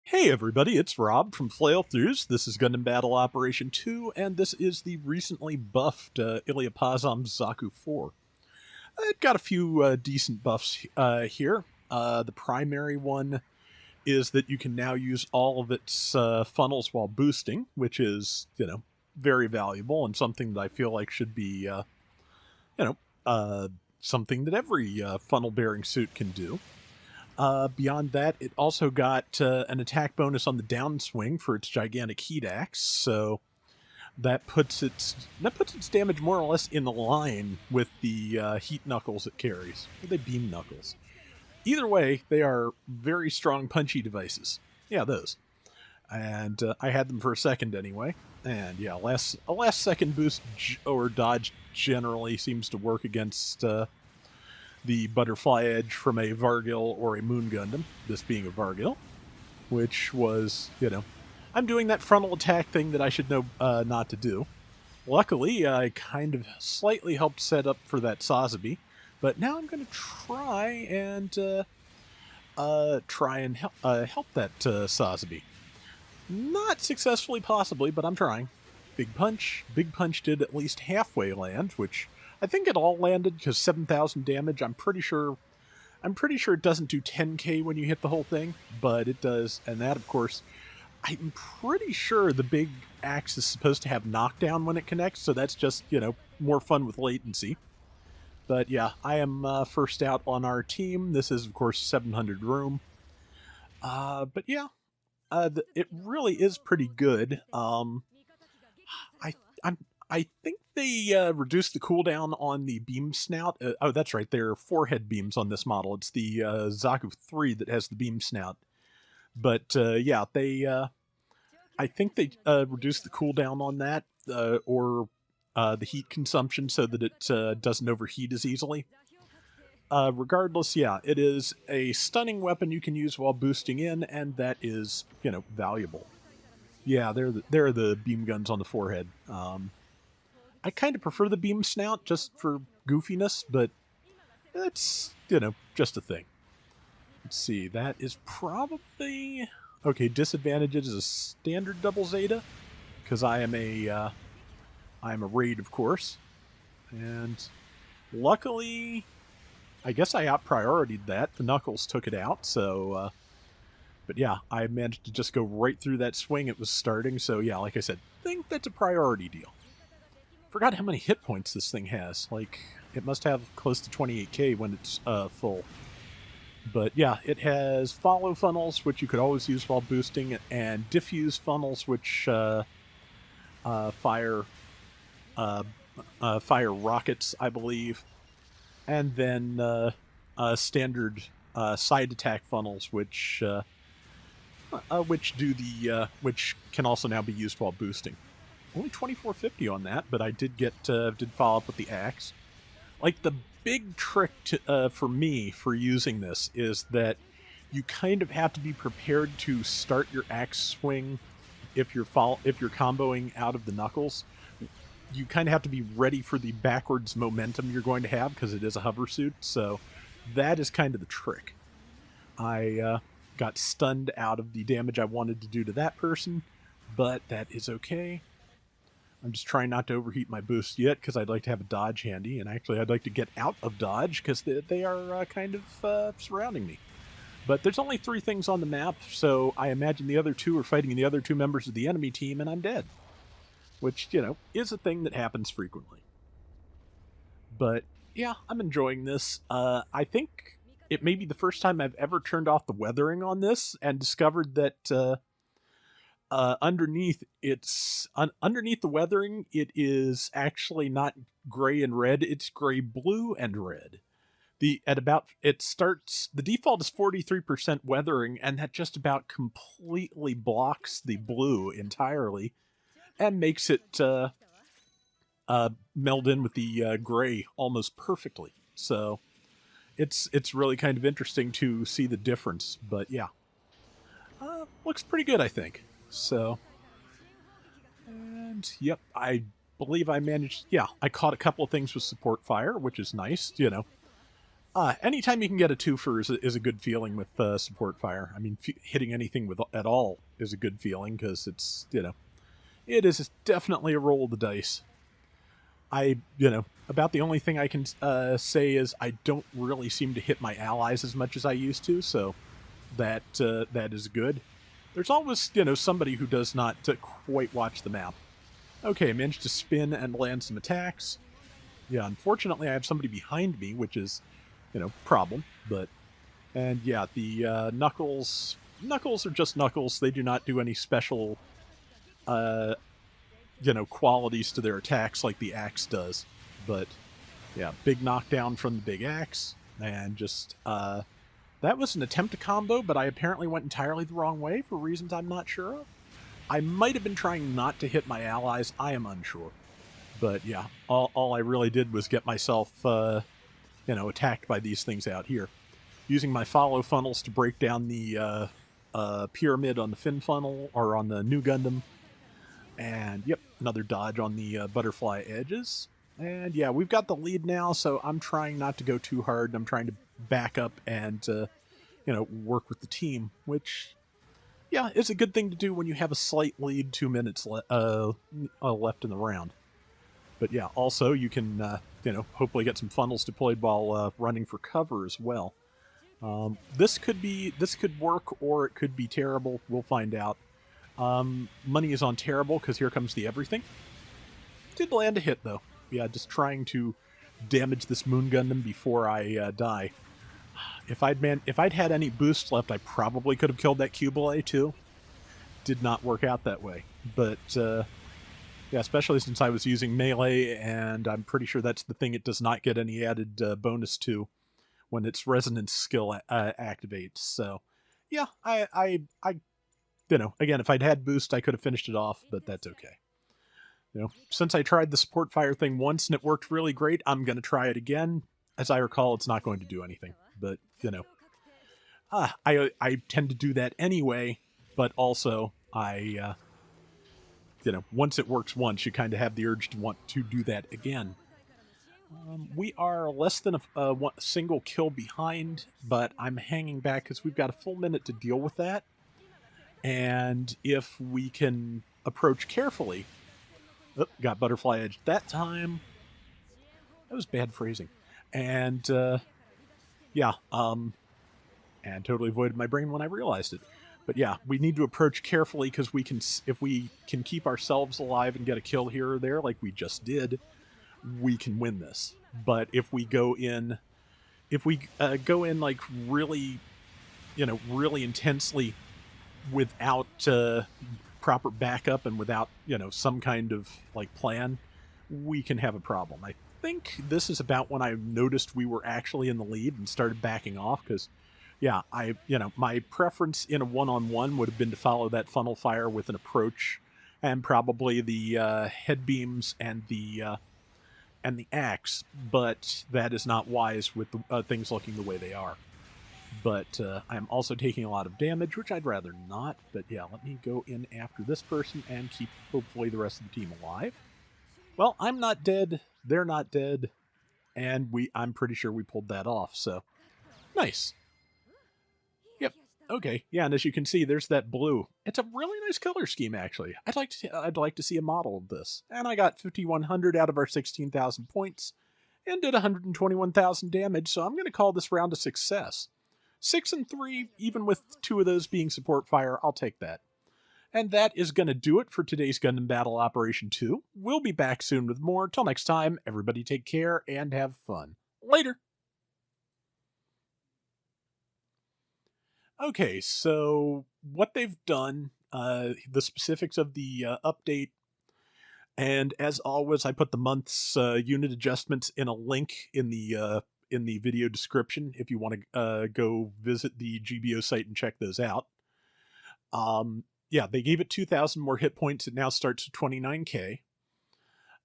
Hey everybody, it's Rob from Flailthroughs. This is Gundam Battle Operation 2, and this is the recently buffed Illia Pazom Zaku 4. It got a few decent buffs here. The primary one is that you can now use all of its funnels while boosting, which is, very valuable and something that I feel like should be, you know, something that every funnel-bearing suit can do. Beyond that, it also got an attack bonus on the downswing for its gigantic heat axe, so that puts its damage more or less in line with the heat knuckles it carries. Or they beam knuckles. Either way, they are very strong punchy devices. Yeah, those. And I had them for a second anyway. And yeah, a last second boost or dodge generally seems to work against the butterfly edge from a Vargil or a Moon Gundam, this being a Vargil, which was, I'm doing that frontal attack thing that I should know not to do. Luckily, I kind of slightly helped set up for that Sazabi, but now I'm going to try and help that Sazabi. Not successfully, possibly, but I'm trying. Big Punch. Big Punch did at least halfway land, which I think it all landed because 7,000 damage. I'm pretty sure it doesn't do 10k when you hit the whole thing, but it does. And that, of course, I'm pretty sure the big axe is supposed to have knockdown when it connects, so that's just, more fun with latency. But yeah, I am first out on our team. This is, of course, 700 room. But yeah, it really is pretty good. I think they reduced the cooldown on the beam snout. Oh, that's right. There are forehead beams on this model. It's the Zaku 3 that has the beam snout. But yeah, I think they reduced the cooldown on that, or the heat consumption so that it doesn't overheat as easily. Regardless, yeah, it is a stunning weapon you can use while boosting in, and that is, valuable. Yeah, they're the beam guns on the forehead. I kind of prefer the beam snout just for goofiness, but it's, just a thing. Let's see, that is probably... Okay, disadvantages is a standard double Zeta, because I am a raid, of course. And luckily, I guess I out-prioritied that. The Knuckles took it out, so... but yeah, I managed to just go right through that swing it was starting, so yeah, like I said, I think that's a priority deal. Forgot how many hit points this thing has. Like, it must have close to 28k when it's full. But yeah, it has follow funnels, which you could always use while boosting, and diffuse funnels, which fire rockets, I believe, and then standard side attack funnels, which can also now be used while boosting. Only 2450 on that, but I did follow up with the axe. Like, the big trick for me for using this is that you kind of have to be prepared to start your axe swing if you're comboing out of the knuckles. You kind of have to be ready for the backwards momentum you're going to have because it is a hover suit. So that is kind of the trick. I got stunned out of the damage I wanted to do to that person, but that is okay. I'm just trying not to overheat my boost yet because I'd like to have a dodge handy, and actually I'd like to get out of dodge because they are kind of surrounding me. But there's only 3 things on the map, so I imagine the other 2 are fighting the other 2 members of the enemy team, and I'm dead. Which, is a thing that happens frequently. But yeah, I'm enjoying this. I think it may be the first time I've ever turned off the weathering on this and discovered that underneath the weathering, it is actually not gray and red, it's gray, blue, and red. The default is 43% weathering, and that just about completely blocks the blue entirely and makes it meld in with the gray almost perfectly. So it's really kind of interesting to see the difference, but yeah. Looks pretty good, I think. So, and yep, I believe I managed, yeah, I caught a couple of things with support fire, which is nice, Anytime you can get a twofer is a good feeling with support fire. I mean, hitting anything with at all is a good feeling because it's, it is definitely a roll of the dice. About the only thing I can say is I don't really seem to hit my allies as much as I used to, so that is good. There's always, somebody who does not quite watch the map. Okay, managed to spin and land some attacks. Yeah, unfortunately I have somebody behind me, which is, problem, but... And yeah, the Knuckles are just Knuckles. They do not do any special, qualities to their attacks like the axe does. But yeah, big knockdown from the big axe, and just that was an attempt to combo, but I apparently went entirely the wrong way for reasons I'm not sure of. I might have been trying not to hit my allies. I am unsure. But yeah, all I really did was get myself, attacked by these things out here. Using my follow funnels to break down the pyramid on the fin funnel, or on the new Gundam. And yep, another dodge on the butterfly edges. And yeah, we've got the lead now, so I'm trying not to go too hard. I'm trying to back up and, work with the team, which, yeah, is a good thing to do when you have a slight lead, 2 minutes left in the round. But yeah, also you can, hopefully get some funnels deployed while running for cover as well. This could work, or it could be terrible. We'll find out. Money is on terrible, because here comes the everything. Did land a hit, though. Yeah, just trying to damage this Moon Gundam before I die. If I'd had any boost left, I probably could have killed that Cubile, too. Did not work out that way. But, yeah, especially since I was using melee, and I'm pretty sure that's the thing it does not get any added bonus to when its resonance skill activates. So, yeah, I again, if I'd had boost, I could have finished it off, but that's okay. Since I tried the support fire thing once and it worked really great, I'm going to try it again. As I recall, it's not going to do anything, but, I tend to do that anyway, but also I, once it works once, you kind of have the urge to want to do that again. We are less than a single kill behind, but I'm hanging back because we've got a full minute to deal with that. And if we can approach carefully... Oh, got butterfly edge that time. That was bad phrasing. And, yeah, and totally avoided my brain when I realized it. But yeah, we need to approach carefully, because if we can keep ourselves alive and get a kill here or there, like we just did, we can win this. But if we go in, like really, really intensely without proper backup and without, some kind of like plan, we can have a problem. I think this is about when I noticed we were actually in the lead and started backing off, because yeah, my preference in a one-on-one would have been to follow that funnel fire with an approach, and probably the head beams and the axe, but that is not wise with the, things looking the way they are. But I'm also taking a lot of damage, which I'd rather not. But yeah, let me go in after this person and keep, hopefully, the rest of the team alive. Well, I'm not dead, they're not dead, and I'm pretty sure we pulled that off, so nice. Yep. Okay. Yeah, and as you can see, there's that blue. It's a really nice color scheme, actually. I'd like to see a model of this. And I got 5,100 out of our 16,000 points, and did 121,000 damage. So I'm going to call this round a success. 6 and 3, even with 2 of those being support fire, I'll take that. And that is going to do it for today's Gundam Battle Operation 2. We'll be back soon with more. Till next time, everybody take care and have fun. Later. Okay, so what they've done, the specifics of the update, and as always, I put the month's unit adjustments in a link in the video description if you want to go visit the GBO site and check those out. Yeah, they gave it 2,000 more hit points. It now starts at 29k.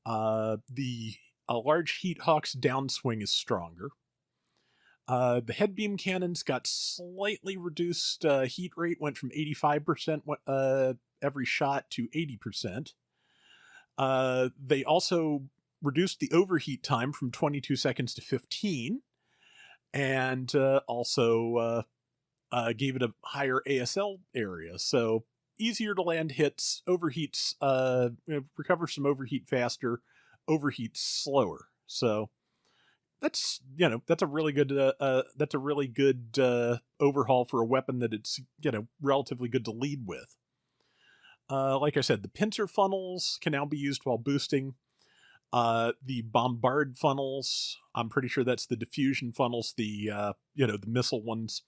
The large Heat Hawk's downswing is stronger. The head beam cannons got slightly reduced heat rate, went from 85% every shot to 80%. They also reduced the overheat time from 22 seconds to 15. and also gave it a higher ASL area, so easier to land hits, overheats, recovers from overheat faster, overheats slower. So that's a really good overhaul for a weapon that it's relatively good to lead with. Like I said, the pincer funnels can now be used while boosting. The bombard funnels, I'm pretty sure that's the diffusion funnels, the missile ones.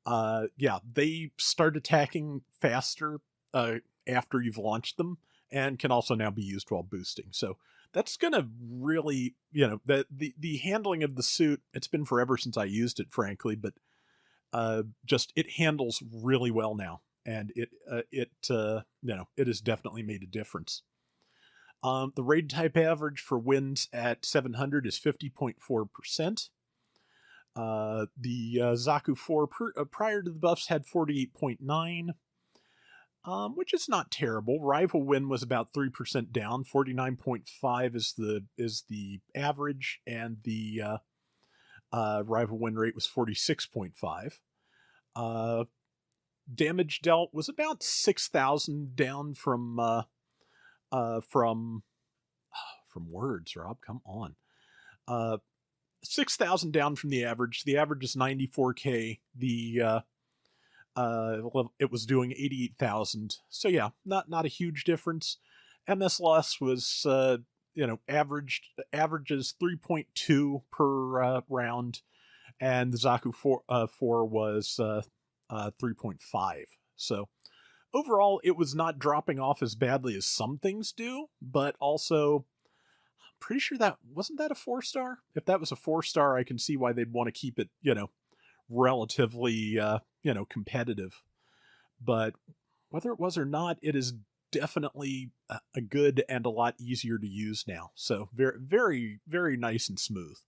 Yeah, they start attacking faster after you've launched them, and can also now be used while boosting. So that's gonna really, the handling of the suit. It's been forever since I used it, frankly, but just it handles really well now, and it has definitely made a difference. The raid type average for wins at 700 is 50.4%. The Zaku 4 prior to the buffs had 48.9, which is not terrible. Rival win was about 3% down. 49.5 is the average, and the rival win rate was 46.5. Damage dealt was about 6,000 down from words, Rob. Come on. 6,000 down from the average. The average is 94k. It was doing 88,000. So yeah, not a huge difference. MS loss was averages 3.2 per round, and the Zaku 4 was 3.5. So overall, it was not dropping off as badly as some things do, but also pretty sure that wasn't that a 4-star. If that was a 4-star, I can see why they'd want to keep it, relatively, competitive. But whether it was or not, it is definitely a good and a lot easier to use now. So very, very, very nice and smooth.